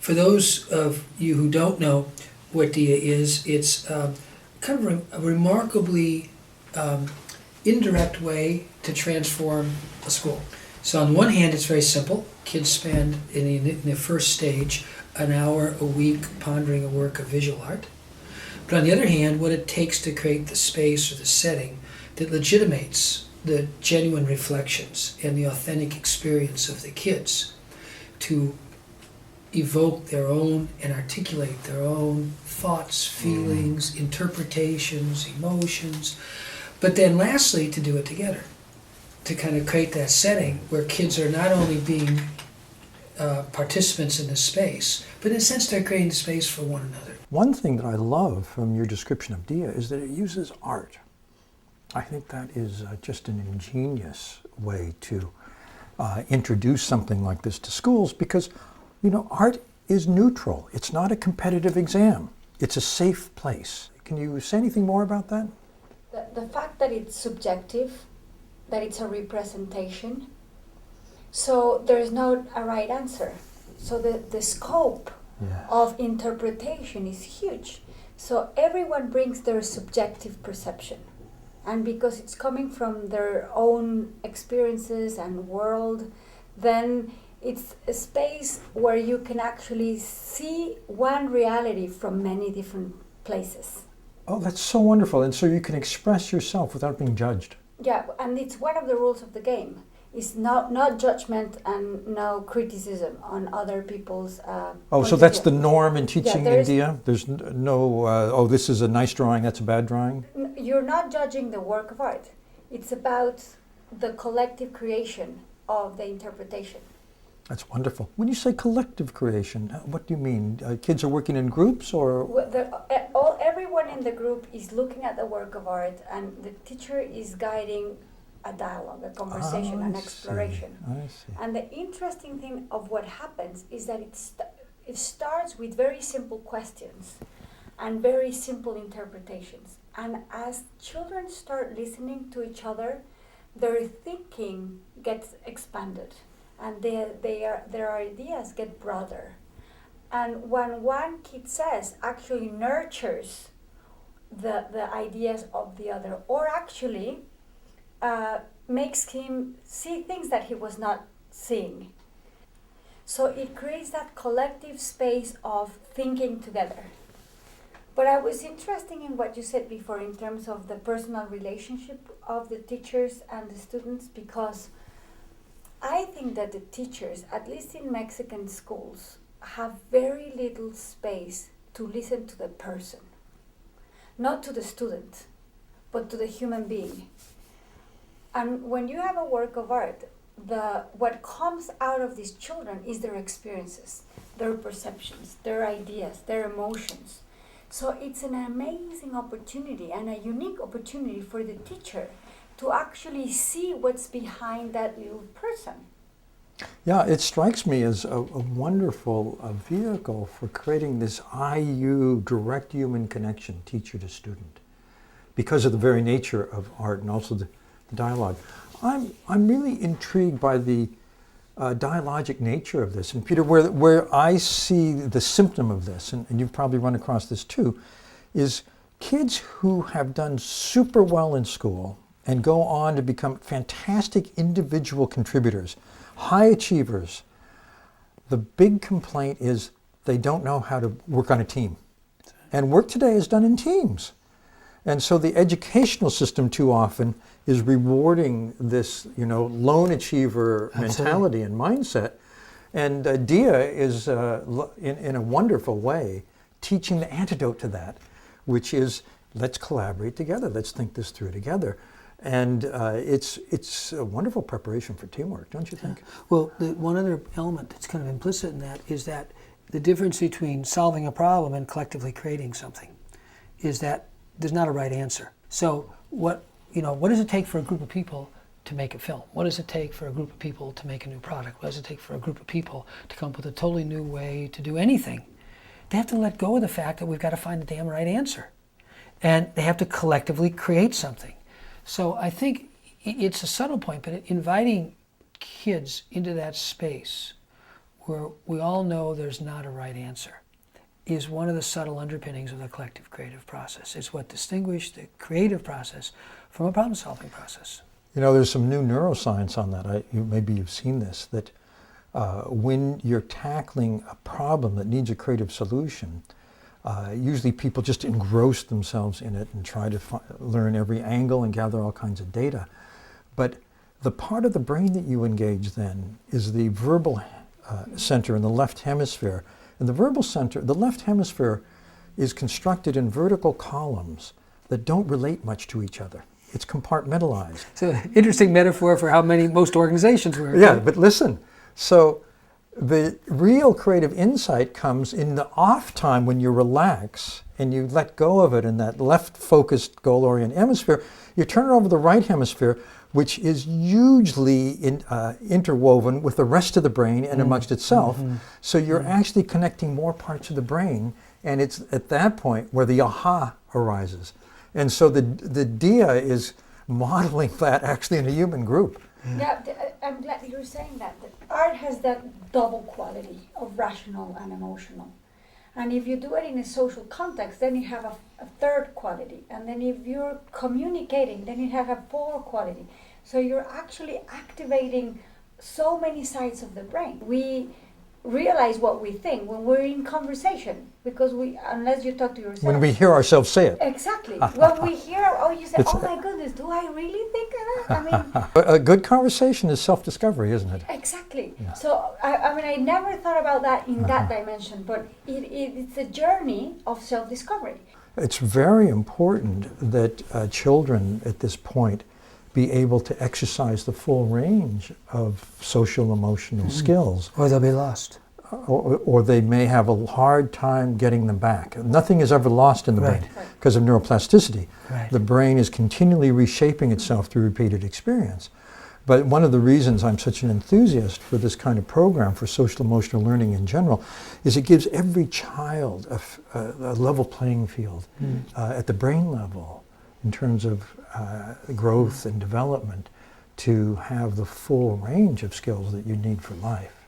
For those of you who don't know what DIA is, it's kind of a remarkably indirect way to transform a school. So on one hand, it's very simple. Kids spend, in the first stage, an hour a week pondering a work of visual art. But on the other hand, what it takes to create the space or the setting that legitimates the genuine reflections and the authentic experience of the kids to evoke their own and articulate their own thoughts, feelings, interpretations, emotions, but then lastly to do it together, to kind of create that setting where kids are not only being participants in the space, but in a sense they're creating space for one another. One thing that I love from your description of DIA is that it uses art. I think that is just an ingenious way to introduce something like this to schools because, you know, art is neutral. It's not a competitive exam. It's a safe place. Can you say anything more about that? The fact that it's subjective, that it's a representation, so there's not a right answer. So the scope of interpretation is huge. So everyone brings their subjective perception. And because it's coming from their own experiences and world, then it's a space where you can actually see one reality from many different places. Oh, that's so wonderful. And so you can express yourself without being judged. Yeah, and it's one of the rules of the game. It's not judgment and no criticism on other people's so that's the norm in teaching yeah, India? There's no, this is a nice drawing, that's a bad drawing? You're not judging the work of art. It's about the collective creation of the interpretation. That's wonderful. When you say collective creation, what do you mean? Kids are working in groups or? Everyone in the group is looking at the work of art and the teacher is guiding a dialogue, a conversation, an exploration. I see. And the interesting thing of what happens is that it starts with very simple questions and very simple interpretations. And as children start listening to each other, their thinking gets expanded and their ideas get broader. And when one kid says, actually nurtures the ideas of the other, or actually makes him see things that he was not seeing. So it creates that collective space of thinking together. But I was interested in what you said before in terms of the personal relationship of the teachers and the students, because I think that the teachers, at least in Mexican schools, have very little space to listen to the person. Not to the student, but to the human being. And when you have a work of art, what comes out of these children is their experiences, their perceptions, their ideas, their emotions. So it's an amazing opportunity and a unique opportunity for the teacher to actually see what's behind that little person. Yeah, it strikes me as a wonderful vehicle for creating this IU, direct human connection, teacher to student, because of the very nature of art and also the dialogue. I'm really intrigued by the dialogic nature of this. And Peter, where I see the symptom of this, and you've probably run across this too, is kids who have done super well in school and go on to become fantastic individual contributors, high achievers. The big complaint is they don't know how to work on a team. And work today is done in teams. And so the educational system too often is rewarding this, lone achiever mentality and mindset. And DIA is, in a wonderful way, teaching the antidote to that, which is let's collaborate together, let's think this through together. And it's a wonderful preparation for teamwork, don't you think? Well, one other element that's kind of implicit in that is that the difference between solving a problem and collectively creating something is that there's not a right answer. So what does it take for a group of people to make a film? What does it take for a group of people to make a new product? What does it take for a group of people to come up with a totally new way to do anything? They have to let go of the fact that we've got to find the damn right answer. And they have to collectively create something. So I think it's a subtle point, but inviting kids into that space where we all know there's not a right answer, is one of the subtle underpinnings of the collective creative process. It's what distinguishes the creative process from a problem-solving process. You know, there's some new neuroscience on that. Maybe you've seen this, that when you're tackling a problem that needs a creative solution, usually people just engross themselves in it and try to learn every angle and gather all kinds of data. But the part of the brain that you engage then is the verbal center in the left hemisphere. And the verbal center, the left hemisphere, is constructed in vertical columns that don't relate much to each other. It's compartmentalized. It's an interesting metaphor for how most organizations work. Yeah, but listen. So the real creative insight comes in the off time when you relax and you let go of it in that left-focused, goal-oriented hemisphere. You turn it over to the right hemisphere, which is hugely interwoven with the rest of the brain and amongst itself. So you're actually connecting more parts of the brain, and it's at that point where the aha arises. And so the DIA is modeling that actually in a human group. Yeah, I'm glad you're saying that. Art has that double quality of rational and emotional. And if you do it in a social context, then you have a third quality. And then if you're communicating, then you have a fourth quality. So you're actually activating so many sides of the brain. We realize what we think when we're in conversation, because unless you talk to yourself. When we hear ourselves say it. Exactly. When we hear, you say, oh my goodness, do I really think that? I mean. A good conversation is self-discovery, isn't it? Exactly. Yeah. So, I never thought about that in that dimension, but it's a journey of self-discovery. It's very important that children at this point be able to exercise the full range of social emotional skills. Or they'll be lost. Or they may have a hard time getting them back. Nothing is ever lost in the brain because of neuroplasticity. Right. The brain is continually reshaping itself through repeated experience. But one of the reasons I'm such an enthusiast for this kind of program for social emotional learning in general is it gives every child a level playing field at the brain level in terms of growth and development to have the full range of skills that you need for life.